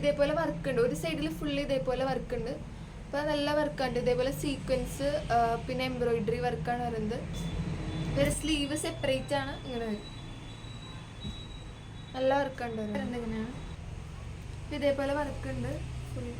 ഇതേപോലെ വർക്ക് ഉണ്ട്, ഒരു സൈഡിൽ ഫുള്ള് ഇതേപോലെ വർക്ക് ഉണ്ട്. അപ്പോൾ നല്ല വർക്കുണ്ട്. ഇതേപോലെ സീക്വൻസ് പിന്നെ എംബ്രോയിഡറി വർക്കാണ് വരുന്നത്. ഒരു സ്ലീവ് സെപ്പറേറ്റ് ആണ് ഇങ്ങനെ വരും. നല്ല വർക്കുണ്ട് എന്തെങ്ങനെയാണ്. ഇതേപോലെ വർക്കുണ്ട് ഫുൾ.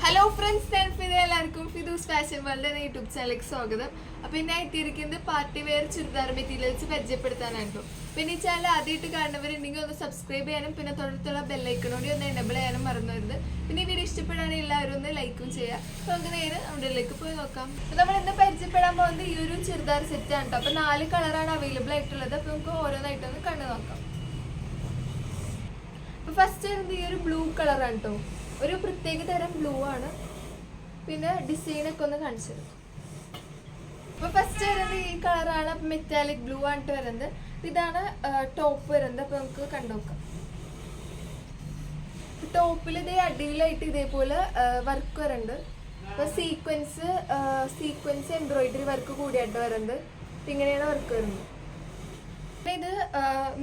ഹലോ ഫ്രണ്ട്സ്, ഞാൻ ഫിദ. എല്ലാവർക്കും ഫിദൂസ് ഫാഷൻ വേൾഡ് എന്ന യൂട്യൂബ് ചാനലിലേക്ക് സ്വാഗതം. അപ്പോൾ ഇന്ന് എത്തിയിരിക്കുന്നത് പാർട്ടി വെയർ ചുരിദാർ മെറ്റീരിയൽസ് പരിചയപ്പെടുത്താനായിട്ടു. പിന്നെ ഈ ചാനൽ ആദ്യമായിട്ട് കാണുന്നവരുണ്ടെങ്കിൽ ഒന്ന് സബ്സ്ക്രൈബ് ചെയ്യാനും പിന്നെ തൊട്ടടുത്തുള്ള ബെല്ലൈക്കണോടി ഒന്ന് എനേബിൾ ചെയ്യാനും മറന്നുവരുത്. പിന്നെ ഈ വീഡിയോ ഇഷ്ടപ്പെടാണെങ്കിൽ എല്ലാവരും ഒന്ന് ലൈക്കും ചെയ്യുക. അപ്പോൾ നമുക്ക് നേരെ നമ്മളിലേക്ക് പോയി നോക്കാം. നമ്മൾ ഇന്ന് പരിചയപ്പെടാൻ പോകുന്നത് ഈ ഒരു ചുരിദാർ സെറ്റാണ് കേട്ടോ. അപ്പോൾ 4 കളറാണ് അവൈലബിൾ ആയിട്ടുള്ളത്. അപ്പോൾ നമുക്ക് ഓരോന്നായിട്ടൊന്ന് കണ്ടു നോക്കാം. അപ്പോൾ ഫസ്റ്റ് വരുന്നത് ഈ ഒരു ബ്ലൂ കളറാണ് കേട്ടോ. ഒരു പ്രത്യേക തരം ബ്ലൂ ആണ്. പിന്നെ ഡിസൈനൊക്കെ ഒന്ന് കാണിച്ചത്. അപ്പോൾ ഫസ്റ്റ് വരുന്നത് ഈ കളറാണ്. മെറ്റാലിക് ബ്ലൂ ആണിട്ട് വരുന്നത്. ഇതാണ് ടോപ്പ് വരുന്നത്. അപ്പോൾ നമുക്ക് കണ്ടുനോക്കാം. ടോപ്പിൽ ഇതേ അടിയിലായിട്ട് ഇതേപോലെ വർക്ക് വരുന്നുണ്ട്. അപ്പോൾ സീക്വൻസ് എംബ്രോയിഡറി വർക്ക് കൂടിയായിട്ട് വരുന്നത്. ഇങ്ങനെയാണ് വർക്ക് വരുന്നത്. പിന്നെ ഇത്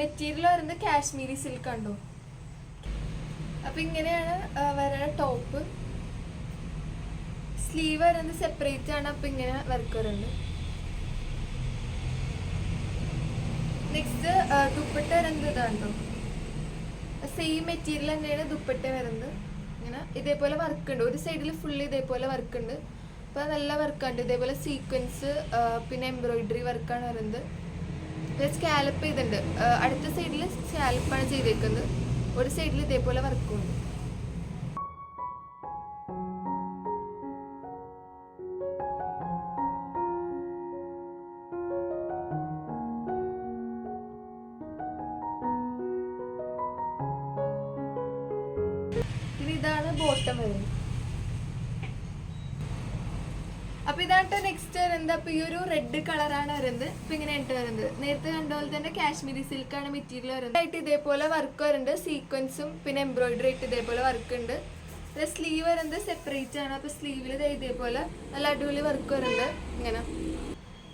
മെറ്റീരിയൽ വരുന്നത് കാശ്മീരി സിൽക്ക് ഉണ്ടോ. അപ്പൊ ഇങ്ങനെയാണ് വരുന്ന ടോപ്പ്. സ്ലീവ് വരുന്നത് സെപ്പറേറ്റ് ആണ്. അപ്പൊ ഇങ്ങനെ വർക്ക് വരുന്നുണ്ട്. നെക്സ്റ്റ് ദുപ്പട്ട വരുന്നത് ഇതാണ്ടോ. സെയിം മെറ്റീരിയൽ തന്നെയാണ് ദുപ്പട്ട വരുന്നത്. ഇങ്ങനെ ഇതേപോലെ വർക്ക് ഉണ്ട്. ഒരു സൈഡിൽ ഫുള്ള് ഇതേപോലെ വർക്ക് ഉണ്ട്. അപ്പൊ നല്ല വർക്കുണ്ട്. ഇതേപോലെ സീക്വൻസ് പിന്നെ എംബ്രോയിഡറി വർക്കാണ് വരുന്നത്. സ്കാലപ്പ് ചെയ്തിട്ടുണ്ട്. അടുത്ത സൈഡിൽ സ്കാലപ്പാണ് ചെയ്തേക്കുന്നത്. ഒരു സൈഡിൽ ഇതേപോലെ വർക്കുണ്ട്. പിന്നെ ഇതാണ് ബോട്ടം വരുന്നത്. അപ്പൊ ഇതാണ് നെക്സ്റ്റ് വരുന്നത്. അപ്പൊ ഈ ഒരു റെഡ് കളറാണ് വരുന്നത്. ഇപ്പൊ ഇങ്ങനെയായിട്ട് വരുന്നത്. നേരത്തെ കണ്ട പോലെ തന്നെ കാശ്മീരി സിൽക്കാണ് മെറ്റീരിയൽ വരുന്നത്. ആയിട്ട് ഇതേപോലെ വർക്ക് വരുന്നുണ്ട്. സീക്വൻസും പിന്നെ എംബ്രോയിഡറി ആയിട്ട് ഇതേപോലെ വർക്ക് ഉണ്ട്. സ്ലീവ് വരുന്നത് സെപ്പറേറ്റ് ആണ്. അപ്പൊ സ്ലീവിൽ ഇതേപോലെ നല്ല അടിപൊളി വർക്ക് വരുന്നുണ്ട് ഇങ്ങനെ.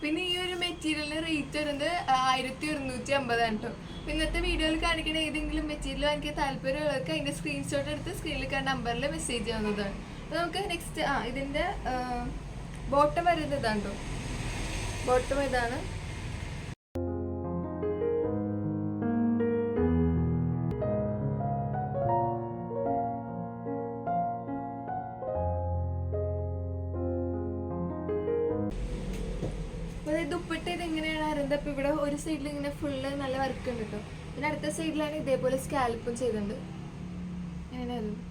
പിന്നെ ഈ ഒരു മെറ്റീരിയലിന് റേറ്റ് വരുന്നത് 1150 കേട്ടോ. ഇന്നത്തെ വീഡിയോയിൽ കാണിക്കുന്ന ഏതെങ്കിലും മെറ്റീരിയൽ വാങ്ങിക്കാൻ താല്പര്യമുള്ളവർക്ക് അതിന്റെ സ്ക്രീൻഷോട്ട് എടുത്ത് സ്ക്രീനിൽ കാണുന്ന നമ്പറിൽ മെസ്സേജ് ചെയ്യാവുന്നതാണ്. അപ്പൊ നമുക്ക് നെക്സ്റ്റ് ഇതിന്റെ ബോട്ടം വരുന്നത് ഇതാണ്ടോ. ബോട്ടം ഇതാണ്. ദുപ്പട്ട ഇത് എങ്ങനെയാണ് വരുന്നത്. അപ്പൊ ഇവിടെ ഒരു സൈഡിൽ ഇങ്ങനെ ഫുള്ള് നല്ല വർക്ക് ഉണ്ട് കേട്ടോ. പിന്നെ അടുത്ത സൈഡിലാണ് ഇതേപോലെ സ്കാൽപ്പും ചെയ്തിട്ടുണ്ട്. ഇങ്ങനെ വരുന്നത്.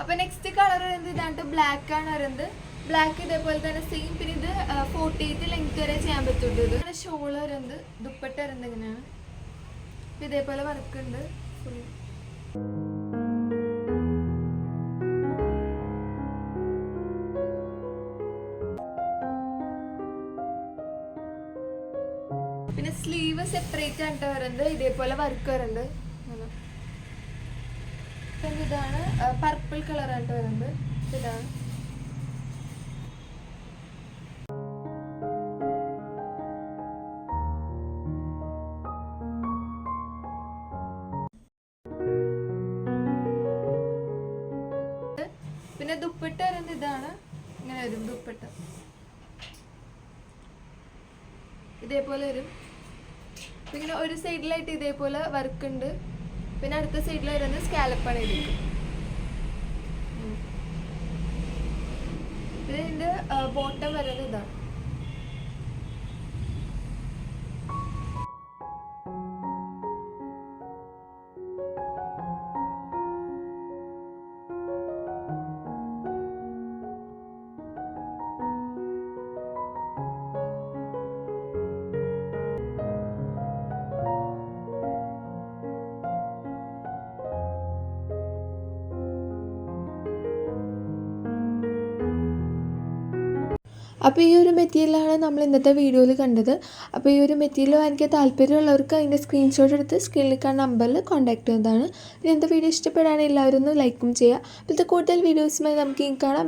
അപ്പൊ നെക്സ്റ്റ് കളർ വരുന്നത് ഇതാണ്. ബ്ലാക്ക് ആണ് വരുന്നത്. ബ്ലാക്ക് ഇതേപോലെ തന്നെ സെയിം. പിന്നെ ഇത് 48 ലെങ്ത് വരെ ചെയ്യാൻ പറ്റുള്ളൂ. ഇത് അങ്ങനെ ഷോള് വരുന്നത്. ദുപ്പട്ട വരുന്നത് ഇങ്ങനെയാണ്. ഇതേപോലെ വർക്ക് ഉണ്ട് ഫുൾ. പിന്നെ സ്ലീവ് സെപ്പറേറ്റ് ആയിട്ട് വരുന്നത്. ഇതേപോലെ വർക്ക് വരുന്നുണ്ട്. ഇതാണ് പർപ്പിൾ കളറായിട്ട് വരുന്നത്. ഇതാണ്. പിന്നെ ദുപ്പട്ട വരുന്നത് ഇതാണ്. ഇങ്ങനെ വരും ദുപ്പട്ട. ഇതേപോലെ വരും. ഇങ്ങനെ ഒരു സൈഡിലായിട്ട് ഇതേപോലെ വർക്ക് ഉണ്ട്. പിന്നെ അടുത്ത സൈഡിൽ വരുന്നത് സ്കാലപ്പാണ് എടുക്കും. ഇതിന്റെ ബോട്ടം വരുന്നത് ഇതാണ്. അപ്പോൾ ഈ ഒരു മെറ്റീരിയലാണ് നമ്മൾ ഇന്നത്തെ വീഡിയോയിൽ കണ്ടത്. അപ്പോൾ ഈ ഒരു മെറ്റീരിയൽ വാങ്ങിക്കാൻ താല്പര്യമുള്ളവർക്ക് അതിൻ്റെ സ്ക്രീൻഷോട്ട് എടുത്ത് സ്ക്രീനിൽ കാണുന്ന നമ്പറിൽ കോൺടാക്ട് ചെയ്യുന്നതാണ്. ഇന്നത്തെ വീഡിയോ ഇഷ്ടപ്പെടുകയാണെങ്കിൽ എല്ലാവരും ഒന്ന് ലൈക്കും ചെയ്യുക. അപ്പോൾ കൂടുതൽ വീഡിയോസുമായി നമുക്ക് കാണാം.